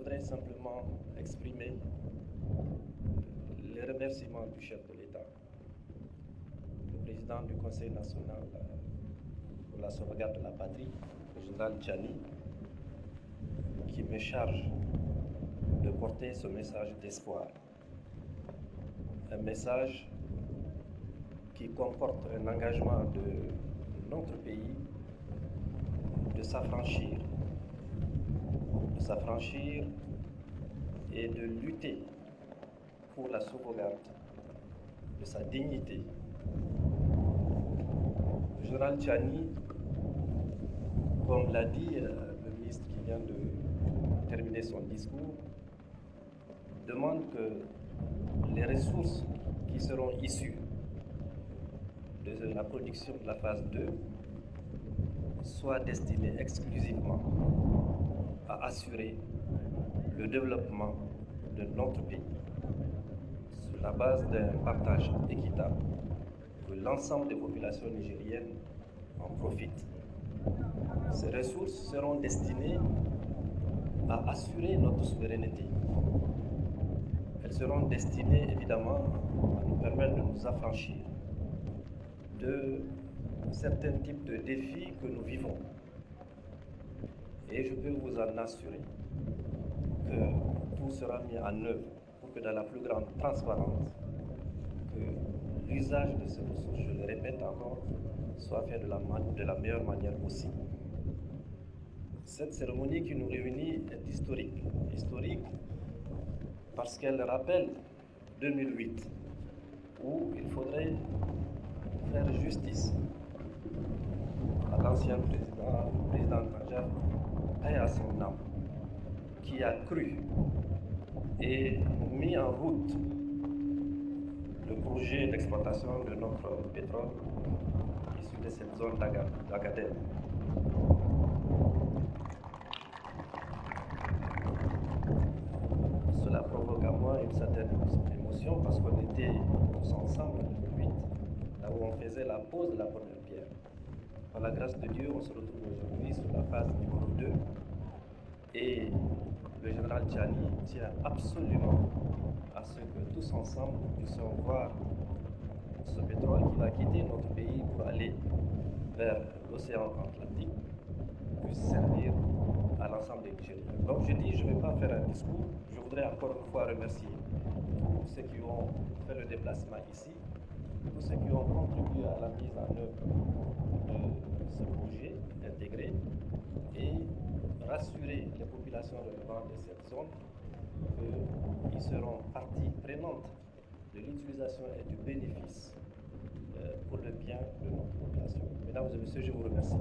voudrais simplement exprimer les remerciements du chef de l'État, le président du Conseil national pour la sauvegarde de la patrie, le général Tchani, qui me charge de porter ce message d'espoir. Un message qui comporte un engagement de notre pays de s'affranchir et de lutter pour la sauvegarde de sa dignité. Le général Tchani, comme l'a dit le ministre qui vient de terminer son discours, demande que les ressources qui seront issues de la production de la phase 2 soient destinées exclusivement à assurer le développement de notre pays sur la base d'un partage équitable, que l'ensemble des populations nigériennes en profitent. Ces ressources seront destinées à assurer notre souveraineté. Elles seront destinées évidemment à nous permettre de nous affranchir de certains types de défis que nous vivons. Et je peux vous en assurer que tout sera mis en œuvre pour que dans la plus grande transparence, que l'usage de ces ressources, je le répète encore, soit fait de la meilleure manière possible. Cette cérémonie qui nous réunit est historique. Historique parce qu'elle rappelle 2008, où il faudrait faire justice à l'ancien président Tandja, paix à son âme, qui a cru et mis en route le projet d'exploitation de notre pétrole issu de cette zone d'Agadez. Cela provoque à moi une certaine émotion parce qu'on était tous ensemble en 2008, là où on faisait la pose de la première pierre. Par la grâce de Dieu, on se retrouve aujourd'hui sur la phase numéro 2 et le général Tchani tient absolument à ce que tous ensemble nous puissions voir ce pétrole qui va quitter notre pays pour aller vers l'océan Atlantique puisse servir à l'ensemble des Nigériens. Donc je dis, je ne vais pas faire un discours, je voudrais encore une fois remercier tous ceux qui ont fait le déplacement ici, tous ceux qui ont contribué à la mise en œuvre de ce projet intégré et rassurer les populations relevantes de cette zone qu'ils seront partie prenante de l'utilisation et du bénéfice pour le bien de notre population. Mesdames et messieurs, je vous remercie.